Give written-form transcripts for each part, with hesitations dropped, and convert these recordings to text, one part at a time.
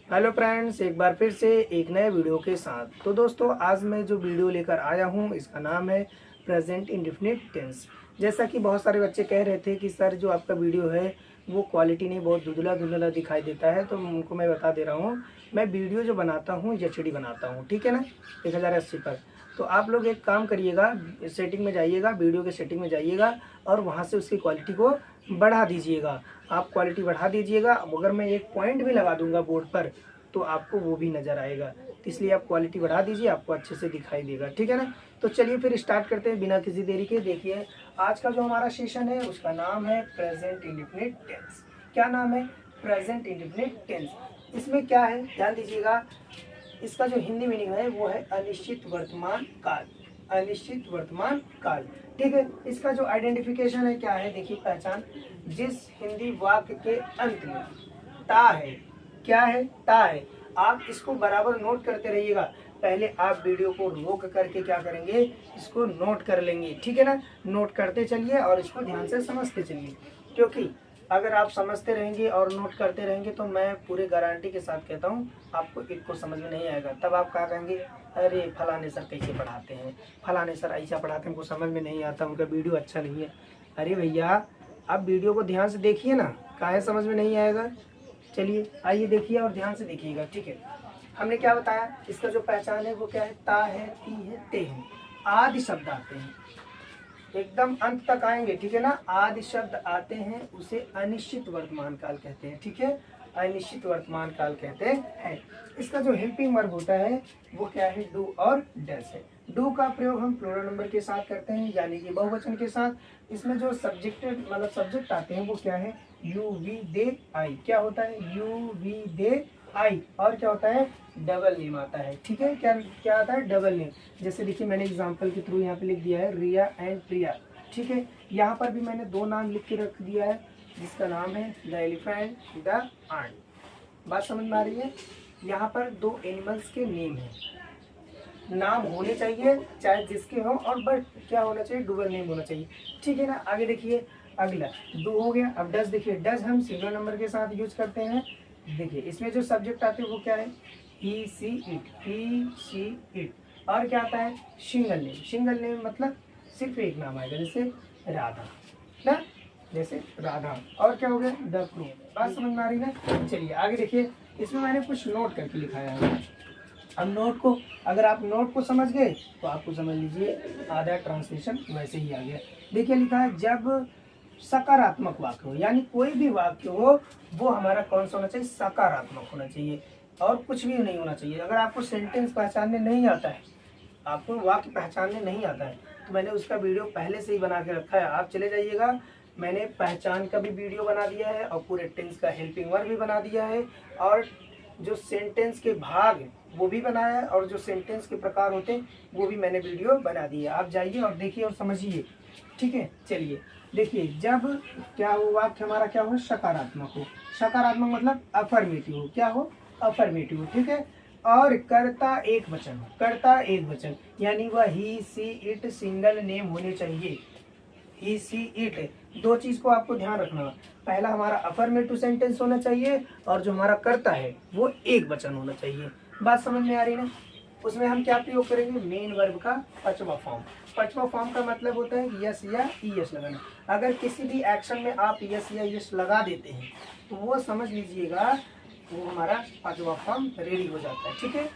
Hello friends, एक बार फिर से एक नए वीडियो के साथ। तो दोस्तों, आज मैं जो वीडियो लेकर आया हूँ इसका नाम है प्रेजेंट इंडेफिनिट टेंस। जैसा कि बहुत सारे बच्चे कह रहे थे कि सर जो आपका वीडियो है वो क्वालिटी नहीं, बहुत धुंधला धुंधला दिखाई देता है, तो उनको मैं बता दे रहा हूँ। मैं वीडियो जो बनाता हूँ एचडी बनाता हूँ, ठीक है ना, 1080 पर। तो आप लोग एक काम करिएगा, सेटिंग में जाइएगा, वीडियो के सेटिंग में जाइएगा और वहाँ से उसकी क्वालिटी को बढ़ा दीजिएगा। आप क्वालिटी बढ़ा दीजिएगा। अगर मैं एक पॉइंट भी लगा दूंगा बोर्ड पर तो आपको वो भी नज़र आएगा। तो इसलिए आप क्वालिटी बढ़ा दीजिए, आपको अच्छे से दिखाई देगा, ठीक है ना। तो चलिए फिर स्टार्ट करते हैं बिना किसी देरी के। देखिए, आज का जो हमारा सेशन है उसका नाम है प्रेजेंट इंडेफिनिट टेंस। क्या नाम है? Present indefinite tense. इसमें क्या है, ध्यान दीजिएगा। इसका जो हिंदी मीनिंग है वो है अनिश्चित वर्तमान काल। अनिश्चित वर्तमान काल, ठीक है। इसका जो आइडेंटिफिकेशन है क्या है, देखिए पहचान। जिस हिंदी वाक्य के अंत में ता है, क्या है? ता है। आप इसको बराबर नोट करते रहिएगा। पहले आप वीडियो को रोक करके क्या करेंगे, इसको नोट कर लेंगे, ठीक है ना। नोट करते चलिए और इसको ध्यान से समझते चलिए, क्योंकि अगर आप समझते रहेंगे और नोट करते रहेंगे तो मैं पूरे गारंटी के साथ कहता हूँ आपको एक को समझ में नहीं आएगा। तब आप क्या कहेंगे, अरे फलाने सर कैसे पढ़ाते हैं, फलाने सर ऐसा पढ़ाते हैं, उनको समझ में नहीं आता, उनका वीडियो अच्छा नहीं है। अरे भैया, आप वीडियो को ध्यान से देखिए ना, काहे समझ में नहीं आएगा। चलिए आइए देखिए और ध्यान से देखिएगा, ठीक है। हमने क्या बताया, इसका जो पहचान है वो क्या है, ता है, ती है, ते है। आदि शब्द आते हैं, एकदम अंत तक आएंगे, ठीक है ना। आदि शब्द आते हैं उसे अनिश्चित वर्तमान काल कहते हैं, ठीक है। अनिश्चित वर्तमान काल कहते हैं। इसका जो हेल्पिंग वर्ब होता है वो क्या है, डू और डस है। डू का प्रयोग हम प्लूरल नंबर के साथ करते हैं, यानी कि बहुवचन के साथ। इसमें जो सब्जेक्टेड मतलब सब्जेक्ट आते हैं वो क्या है, यू वी दे आई। क्या होता है, यू वी दे आई। और क्या होता है, डबल नेम आता है, ठीक है। क्या क्या आता है, डबल नेम। जैसे देखिए, मैंने एग्जांपल के थ्रू यहाँ पे लिख दिया है रिया एंड प्रिया, ठीक है। यहाँ पर भी मैंने दो नाम लिख के रख दिया है, जिसका नाम है द एलिफेंट, द आंट। बात समझ में आ रही है। यहाँ पर दो एनिमल्स के नेम है, नाम होने चाहिए चाहे जिसके हो, और बट क्या होना चाहिए, डुअल नेम होना चाहिए, ठीक है ना। आगे देखिए, अगला दो हो गया। अब डज देखिए, डज हम सिंगल नंबर के साथ यूज करते हैं। देखिए इसमें जो सब्जेक्ट आते हैं वो क्या है, ही see it, he see it. और क्या आता है, सिंगल नेम। सिंगल नेम मतलब सिर्फ एक नाम आएगा, जैसे राधा ना, जैसे राधा। और क्या हो गया, द क्रू। बात समझ में आ रही ना। चलिए आगे देखिए, इसमें मैंने कुछ नोट करके लिखाया है। अब नोट को, अगर आप नोट को समझ गए तो आपको समझ लीजिए आधा ट्रांसलेशन वैसे ही आ गया। देखिए लिखा है, जब सकारात्मक वाक्य हो, यानी कोई भी वाक्य हो वो हमारा कौन सा होना चाहिए, सकारात्मक होना चाहिए, और कुछ भी नहीं होना चाहिए। अगर आपको सेंटेंस पहचानने नहीं आता है, आपको वाक्य पहचानने नहीं आता है, तो मैंने उसका वीडियो पहले से ही बना के रखा है, आप चले जाइएगा। मैंने पहचान का भी वीडियो बना दिया है और पूरे टेंस का हेल्पिंग वर्ब भी बना दिया है, और जो सेंटेंस के भाग वो भी बनाया है, और जो सेंटेंस के प्रकार होते हैं वो भी मैंने वीडियो बना दिया। आप जाइए और देखिए और समझिए, ठीक है। चलिए देखिए, जब क्या हो, वाक्य हमारा क्या हो, सकारात्मक हो। सकारात्मक मतलब अफर्मेटिव हो, क्या हो, अफर्मेटिव हो, ठीक है। और कर्ता एक वचन हो, कर्ता एक वचन, यानी वह ही सी इट सिंगल नेम होने चाहिए। ही सी इट, दो चीज को आपको ध्यान रखना। पहला हमारा अफर्मेटिव सेंटेंस होना चाहिए, और जो हमारा कर्ता है वो एक वचन होना चाहिए। बात समझ में आ रही ना। उसमें हम क्या प्रयोग करेंगे, मेन वर्ब का पांचवा फॉर्म। पांचवा फॉर्म का मतलब होता है यस या ई यस लगाना। अगर किसी भी एक्शन में आप यस या यस लगा देते हैं तो वो समझ लीजिएगा वो हमारा पांचवा फॉर्म रेडी हो जाता है, ठीक है।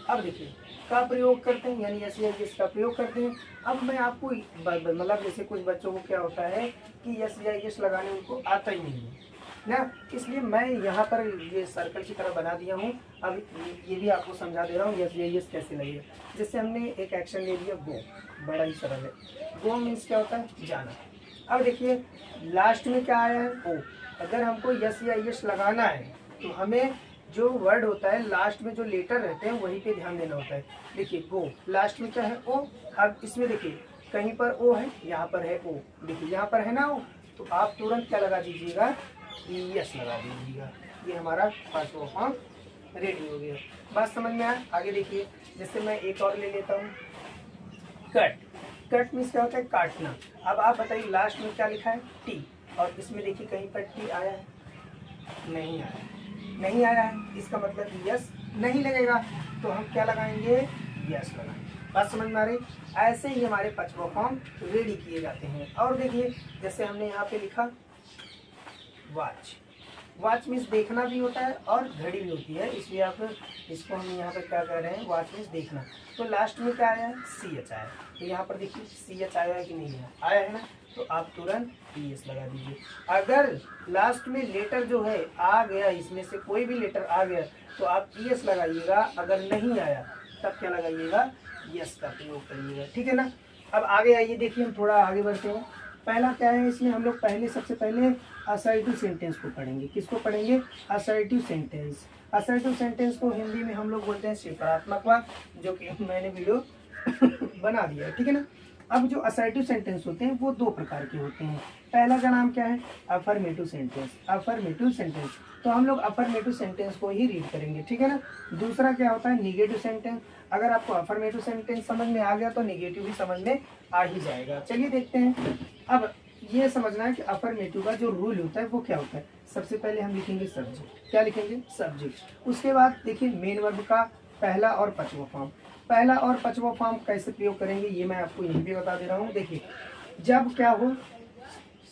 अब देखिए का प्रयोग करते हैं, यानी यस या यस का प्रयोग करते हैं। अब मैं आपको मतलब जैसे कुछ बच्चों को क्या होता है कि यस या यस लगाने उनको आता ही नहीं है ना, इसलिए मैं यहाँ पर ये सर्कल की तरह बना दिया हूँ। अब ये भी आपको समझा दे रहा हूँ यस या यस कैसे लगेगा। जैसे हमने एक एक्शन ले लिया गो, बड़ा ही सरल है। गो मीन्स क्या होता है, जाना। अब देखिए लास्ट में क्या आया है, ओ। अगर हमको यस या यस लगाना है तो हमें जो वर्ड होता है लास्ट में जो लेटर रहते हैं वहीं पे ध्यान देना होता है। देखिए गो, लास्ट में क्या है, ओ। अब इसमें देखिए कहीं पर ओ है, यहाँ पर है ओ, देखिए यहाँ पर है ना ओ, तो आप तुरंत क्या लगा दीजिएगा, यस लगा दीजिएगा। ये हमारा पांचवा फॉर्म रेडी हो गया। बात समझ में आया। आगे देखिए, जैसे मैं एक और ले लेता हूँ, कट। कट मीन्स क्या होता है, काटना। अब आप बताइए लास्ट में क्या लिखा है, टी, और इसमें देखिए कहीं पर टी आया है, नहीं आया। नहीं आया है, इसका मतलब यस नहीं लगेगा, तो हम क्या लगाएंगे, यस लगाएंगे। बात समझ में आ रही। ऐसे ही हमारे 5वां फॉर्म रेडी किए जाते हैं। और देखिए जैसे हमने यहाँ पे लिखा वॉच, वॉच मीन्स देखना भी होता है और घड़ी भी होती है, इसलिए आप इसको हम यहाँ पे क्या कह रहे हैं, वॉच मीन्स देखना। तो लास्ट में क्या आया है, सी एच आया, तो यहाँ पर देखिए सी एच आया है कि नहीं है, आया है ना, तो आप तुरंत ई एस लगा दीजिए। अगर लास्ट में लेटर जो है आ गया, इसमें से कोई भी लेटर आ गया तो आप ई एस लगाइएगा, अगर नहीं आया तब क्या लगाइएगा, यस का प्रयोग करिएगा, ठीक है ना। अब आगे आइए, देखिए हम थोड़ा आगे बढ़ते हैं। पहला क्या है, इसमें हम लोग सबसे पहले असर्टिव सेंटेंस को पढ़ेंगे। किसको पढ़ेंगे, असर्टिव सेंटेंस। असर्टिव सेंटेंस को हिंदी में हम लोग बोलते हैं स्वीकारात्मक वाक्य, जो कि मैंने वीडियो बना दिया है, ठीक है ना। अब जो असर्टिव सेंटेंस होते हैं वो दो प्रकार के होते हैं। पहला का नाम क्या है, अफर्मेटिव सेंटेंस। अफर्मेटिव सेंटेंस, तो हम लोग अफर्मेटिव सेंटेंस को ही रीड करेंगे, ठीक है ना। दूसरा क्या होता है, निगेटिव सेंटेंस। अगर आपको अफर्मेटिव सेंटेंस समझ में आ गया तो निगेटिव भी समझ में आ ही जाएगा। चलिए देखते हैं। अब ये समझना है कि अफर्मेटिव का जो रूल होता है वो क्या होता है। सबसे पहले हम लिखेंगे सब्जेक्ट। क्या लिखेंगे, सब्जेक्ट। उसके बाद देखिए मेन वर्ब का पहला और 5वां फॉर्म। पहला और 5वां फॉर्म कैसे प्रयोग करेंगे ये मैं आपको यहीं पे बता दे रहा हूँ। देखिए जब क्या हो,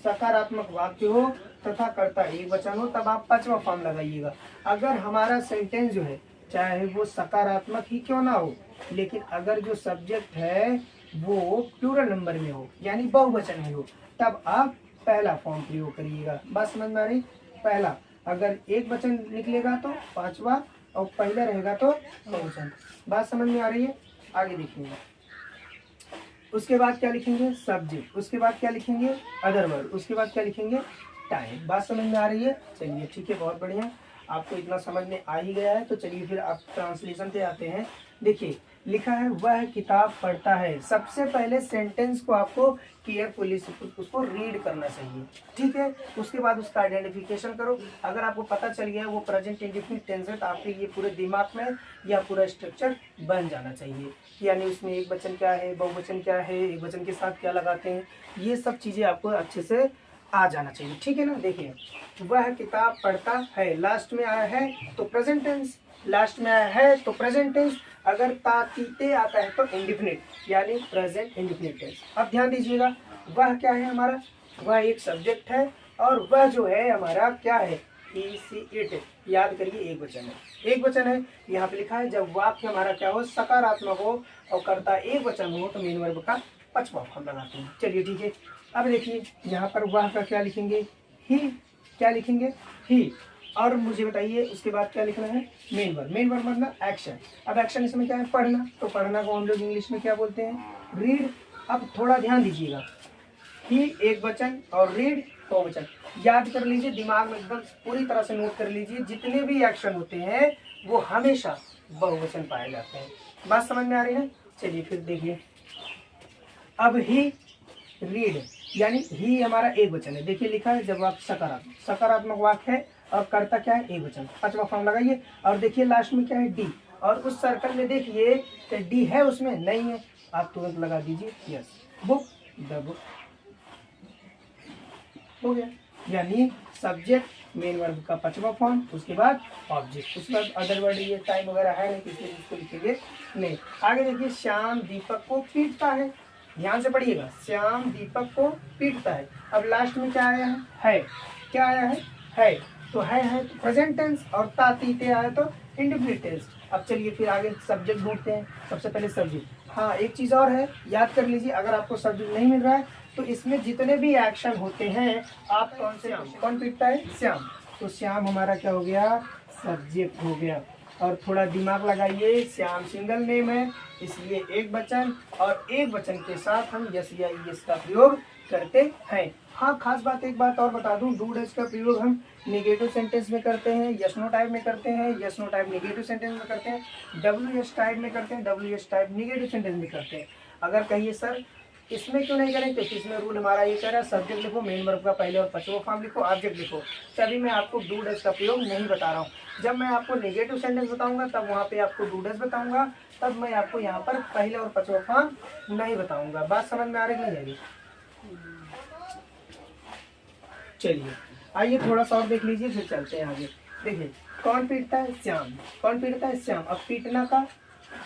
सकारात्मक वाक्य हो तथा कर्ता एक वचन हो, तब आप 5वां फॉर्म लगाइएगा। अगर हमारा सेंटेंस जो है चाहे वो सकारात्मक ही क्यों ना हो, लेकिन अगर जो सब्जेक्ट है वो प्लूरल नंबर में हो, यानी बहुवचन में हो, तब आप पहला फॉर्म प्रयोग करिएगा। बात समझ में आ रही। पहला अगर एक वचन निकलेगा तो 5वां, और पहला रहेगा तो बहुवचन। बात समझ में आ रही है। आगे देखिएगा, उसके बाद क्या लिखेंगे, सब्जेक्ट। उसके बाद क्या लिखेंगे, अदर वर्ब। उसके बाद क्या लिखेंगे, टाइम। बात समझ में आ रही है। चलिए ठीक है, बहुत बढ़िया, आपको इतना समझ में आ ही गया है। तो चलिए फिर आप ट्रांसलेशन पे आते हैं। देखिए लिखा है वह किताब पढ़ता है। सबसे पहले सेंटेंस को आपको केयरफुली उसको रीड करना चाहिए, ठीक है। उसके बाद उसका आइडेंटिफिकेशन करो। अगर आपको पता चल गया वो प्रेजेंट इंडेफिनिट टेंस है, तो आपके ये पूरे दिमाग में या पूरा स्ट्रक्चर बन जाना चाहिए। यानी उसमें एक वचन क्या है, बहुवचन क्या है, एक वचन के साथ क्या लगाते हैं, ये सब चीज़ें आपको अच्छे से आ जाना चाहिए, ठीक है ना। देखिए वह किताब पढ़ता है, लास्ट में आया है तो प्रेजेंट टेंस, लास्ट में आया है तो प्रेजेंट टेंस। अगर तातीते आता है तो इंडिफिनिट, यानी प्रेजेंट इंडिफिनिट टेंस। अब ध्यान दीजिएगा, वह क्या है हमारा, वह एक सब्जेक्ट है, और वह जो है हमारा क्या है, इट। याद करिए एक वचन है, एक वचन है। यहाँ पे लिखा है जब वाक्य हमारा क्या हो, सकारात्मक हो और कर्ता एक वचन हो, तो मेन वर्ब का 5वां फॉर्म लगाते हैं। चलिए ठीक है। अब देखिए यहाँ पर वह का क्या लिखेंगे, ही। क्या लिखेंगे, ही। और मुझे बताइए उसके बाद क्या लिखना है, मेन वर्ब। मेन वर्ब मतलब एक्शन। अब एक्शन इसमें क्या है, पढ़ना। तो पढ़ना को हम लोग इंग्लिश में क्या बोलते हैं, रीड। अब थोड़ा ध्यान दीजिएगा, ही एक वचन और रीड बहुवचन। याद कर लीजिए, दिमाग में एकदम पूरी तरह से नोट कर लीजिए, जितने भी एक्शन होते हैं वो हमेशा बहुवचन पाए जाते हैं। बात समझ में आ रही है। चलिए फिर देखिए, अब ही रीड, यानी ही हमारा एक वचन है। देखिए लिखा है जब आप सकारात्मक, सकारात्मक वाक्य है और कर्ता क्या है, एक वचन। 5वां फॉर्म लगाइए। और देखिए लास्ट में क्या है, डी। और उस सर्कल में देखिए तो डी है, उसमें नहीं है, आप तुरंत लगा दीजिए यस। बुक, द बुक, हो गया। यानी सब्जेक्ट मेन वर्ब का 5वां फॉर्म, उसके बाद ऑब्जेक्ट, उसके बाद अदर वर्ड। ये टाइम वगैरह है नहीं, इसलिए इसको लिखेंगे नहीं। आगे देखिए, श्याम दीपक को पीटता है। ध्यान से पढ़िएगा, श्याम दीपक को पीटता है। अब लास्ट में क्या आया है, क्या आया है। तो है तो प्रेजेंट टेंस, और तातीते आया तो इंडेफिनिट टेंस। अब चलिए फिर आगे सब्जेक्ट ढूंढते हैं। सबसे पहले सब्जेक्ट। हाँ एक चीज़ और है, याद कर लीजिए, अगर आपको सब्जेक्ट नहीं मिल रहा है तो इसमें जितने भी एक्शन होते हैं, आप कौन से, कौन पीटता है, श्याम। तो श्याम हमारा क्या हो गया, सब्जेक्ट हो गया। और थोड़ा दिमाग लगाइए, श्याम सिंगल नेम है, इसलिए एक वचन, और एक वचन के साथ हम यस या यस का प्रयोग करते हैं। हाँ खास बात, एक बात और बता दूं, डू डज का प्रयोग हम नेगेटिव सेंटेंस में करते हैं, यस नो टाइप में करते हैं, yes no type negative sentence में करते हैं, डब्ल्यू एस टाइप में करते हैं, W S type negative sentence में करते हैं। अगर कहिए सर इसमें क्यों नहीं करें, क्योंकि इसमें रूल हमारा ये कह रहा है सब्जेक्ट लिखो, मेन वर्ब का पहले और 5वां फॉर्म लिखो, ऑब्जेक्ट लिखो। तभी मैं आपको डू डज का प्रयोग नहीं बता रहा हूँ। जब मैं आपको नेगेटिव सेंटेंस बताऊंगा तब वहाँ पे आपको डू डज बताऊंगा, तब मैं आपको यहाँ पर पहले और 5वां फॉर्म नहीं बताऊंगा। बात समझ में आ रही नहीं है। चलिए आइए थोड़ा सा और देख लीजिए, फिर चलते हैं आगे। देखिए कौन पीटता है? श्याम। कौन पीटता है? श्याम। अब पीटना का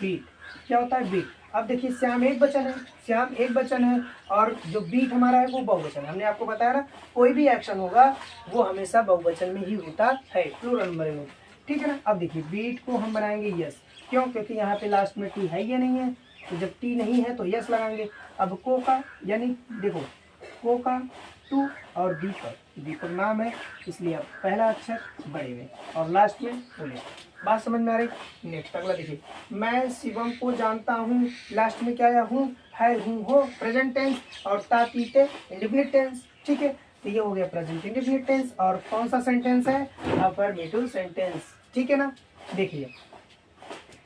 बीट क्या होता है? बीट। अब देखिए श्याम एक वचन है, श्याम एक वचन है, और जो बीट हमारा है वो बहुवचन है। हमने आपको बताया ना, कोई भी एक्शन होगा वो हमेशा बहुवचन में ही होता है, प्लूरल नंबर में। ठीक है ना। अब देखिए बीट को हम बनाएंगे यस। क्यों? क्योंकि यहाँ पे लास्ट में टी है या नहीं है, तो जब टी नहीं है तो यस लगाएंगे। अब को का, यानी देखो को का टू और दीपक नाम है, इसलिए अब पहला अक्षर बड़े में और लास्ट में बोले। बात समझ में आ रही? नेक्स्ट अगला देखिए, मैं शिवम को जानता हूँ, लास्ट में क्या आया? हूँ, है, हूँ, हो, प्रेजेंट टेंस, और तातीते इंडेफिनिट टेंस। ठीक है, तो ये हो गया प्रेजेंट इंडेफिनिट टेंस। और कौन सा सेंटेंस है? Affirmative sentence. ठीक है ना। देखिए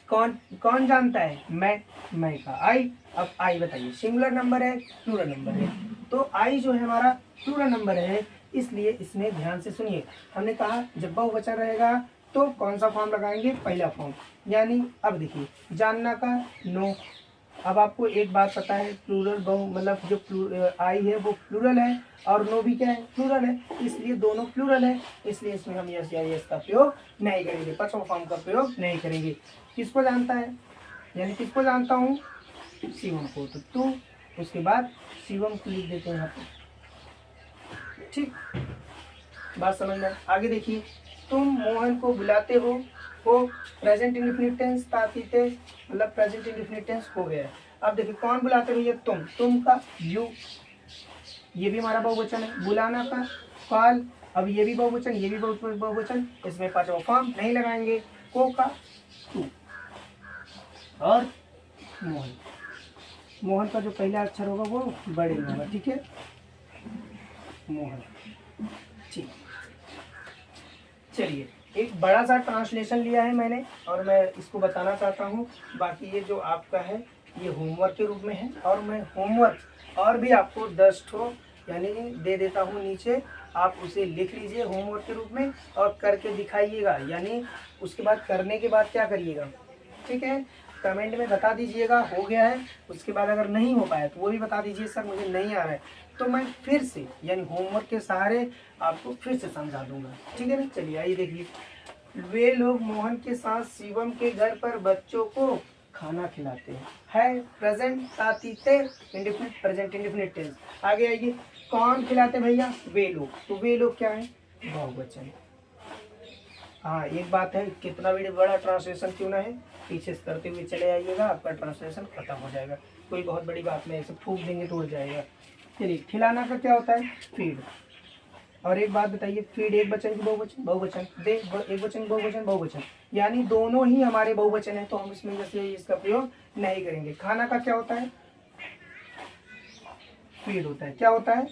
कौन कौन जानता है? मैं का आई। अब आई बताइए सिंगुलर नंबर है, प्लूरल नंबर है? तो आई जो है हमारा प्लूरल नंबर है, इसलिए इसमें ध्यान से सुनिए। हमने कहा जब बहुवचन रहेगा तो कौन सा फॉर्म लगाएंगे? पहला फॉर्म। यानी अब देखिए जानना का नो। अब आपको एक बात पता है, प्लूरल बहु मतलब जो आई है वो प्लूरल है, और नो भी क्या है? प्लूरल है, इसलिए दोनों प्लूरल है, इसलिए इसमें हम यस या यस का प्रयोग नहीं करेंगे, पांचवा फॉर्म का प्रयोग नहीं करेंगे। किसको जानता है? यानी किसको जानता हूँ? शिवम को। तो तू, उसके बाद शिवम को लिख देते हैं यहाँ पे। ठीक, बात समझ में? आगे देखिए, तुम मोहन को बुलाते हो प्रेजेंट इंडेफिनिट टेंस, तातीते मतलब प्रेजेंट इंडेफिनिट टेंस हो गया है। अब देखिए कौन बुलाते हो? ये तुम का यू, ये भी हमारा बहुवचन है। बुलाना का कॉल, अब ये भी बहुवचन, ये भी बहुवचन, इसमें पांचवा फॉर्म नहीं लगाएंगे। को का तू, और मोहन का जो पहला अक्षर होगा वो बड़े में होगा। ठीक है, मोहन। ठीक, चलिए एक बड़ा सा ट्रांसलेशन लिया है मैंने और मैं इसको बताना चाहता हूँ। बाकी ये जो आपका है ये होमवर्क के रूप में है, और मैं होमवर्क और भी आपको 10 ठो यानी दे देता हूँ नीचे, आप उसे लिख लीजिए होमवर्क के रूप में और करके दिखाइएगा। यानी उसके बाद करने के बाद क्या करिएगा? ठीक है, कमेंट में बता दीजिएगा हो गया है। उसके बाद अगर नहीं हो पाया तो वो भी बता दीजिए सर मुझे नहीं आ रहा है, तो मैं फिर से यानी होमवर्क के सहारे आपको फिर से समझा दूंगा। ठीक है ना। चलिए आइए देखिए, वे लोग मोहन के साथ शिवम के घर पर बच्चों को खाना खिलाते हैं, है प्रेजेंट तातीते इंडेफिनिट प्रेजेंट इंडेफिनिट टेंस। आगे आइए, कौन खिलाते भैया? वे लोग। तो वे लोग क्या है? बहुवचन। हाँ एक बात है, कितना भी बड़ा ट्रांसलेशन क्यों ना है, पीछे से करते हुए चले आइएगा, आपका ट्रांसलेशन खत्म हो जाएगा। कोई बहुत बड़ी बात नहीं, ऐसे फूंक देंगे तो उड़ जाएगा। चलिए, खिलाना का क्या होता है? फीड। और एक बात बताइए, फीड एक वचन की बहुवचन? बहुवचन। दे एक वचन बहुवचन? बहुवचन, यानी दोनों ही हमारे बहुवचन है, तो हम इसमें जैसे इसका प्रयोग नहीं करेंगे। खाना का क्या होता है? फीड होता है। क्या होता है?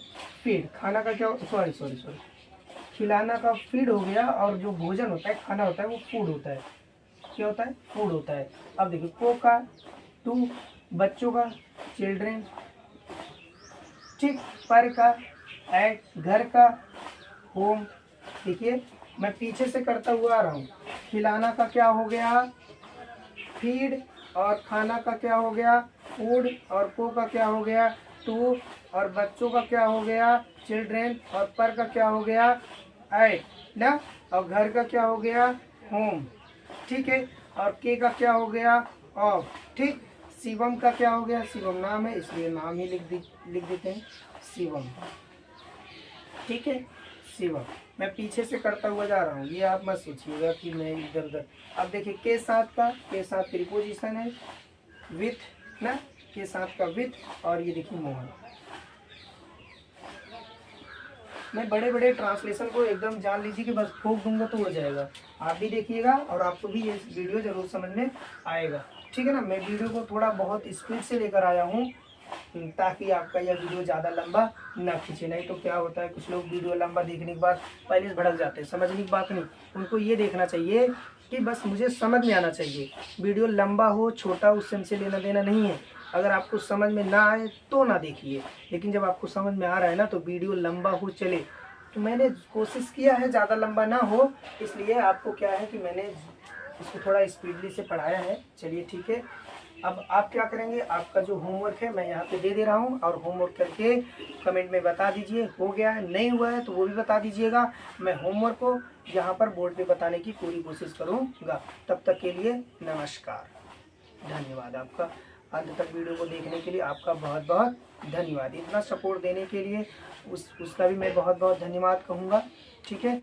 फीड। खाना का क्या? सॉरी, खिलाना का फीड हो गया, और जो भोजन होता है, खाना होता है, वो फूड होता है। क्या होता है? फूड होता है। अब देखिए, को का टू, बच्चों का चिल्ड्रेन, ठीक, पर का एट, घर का होम। देखिए मैं पीछे से करता हुआ आ रहा हूँ। खिलाना का क्या हो गया? फीड, और खाना का क्या हो गया? फूड, और को का क्या हो गया? टू, और बच्चों का क्या हो गया? चिल्ड्रेन, और पर का क्या हो गया? एट ना, और घर का क्या हो गया? होम। ठीक है, और के का क्या हो गया? ऑफ। ठीक, शिवम का क्या हो गया? शिवम नाम है, इसलिए नाम ही लिख देते हैं शिवम। ठीक है, शिवम। मैं पीछे से करता हुआ जा रहा हूँ, ये आप मत सोचिएगा कि मैं इधर उधर। अब देखिए, के साथ का, के साथ प्रीपोजिशन है विथ ना, के साथ का विथ, और ये देखिए मोहन। मैं बड़े बड़े ट्रांसलेशन को एकदम जान लीजिए कि बस फूंक दूंगा तो उड़ जाएगा। आप भी देखिएगा और आपको भी ये वीडियो जरूर समझ में आएगा। ठीक है ना। मैं वीडियो को थोड़ा बहुत स्पीड से लेकर आया हूँ ताकि आपका यह वीडियो ज़्यादा लंबा ना खींचे। नहीं तो क्या होता है, कुछ लोग वीडियो लंबा देखने के बाद पहले से भड़क जाते हैं। समझने की बात नहीं, उनको ये देखना चाहिए कि बस मुझे समझ में आना चाहिए। वीडियो लंबा हो छोटा उससे हमसे लेना देना नहीं है। अगर आपको समझ में ना आए तो ना देखिए, लेकिन जब आपको समझ में आ रहा है ना, तो वीडियो लंबा हो चले। तो मैंने कोशिश किया है ज़्यादा लंबा ना हो, इसलिए आपको क्या है कि मैंने इसको थोड़ा स्पीडली से पढ़ाया है। चलिए ठीक है, अब आप क्या करेंगे, आपका जो होमवर्क है मैं यहाँ पे दे दे रहा हूँ, और होमवर्क करके कमेंट में बता दीजिए हो गया है, नहीं हुआ है तो वो भी बता दीजिएगा। मैं होमवर्क को यहाँ पर बोर्ड पे बताने की पूरी कोशिश करूँगा। तब तक के लिए नमस्कार, धन्यवाद आपका। अंत तक वीडियो को देखने के लिए आपका बहुत बहुत धन्यवाद। इतना सपोर्ट देने के लिए उसका भी मैं बहुत बहुत धन्यवाद कहूँगा। ठीक है।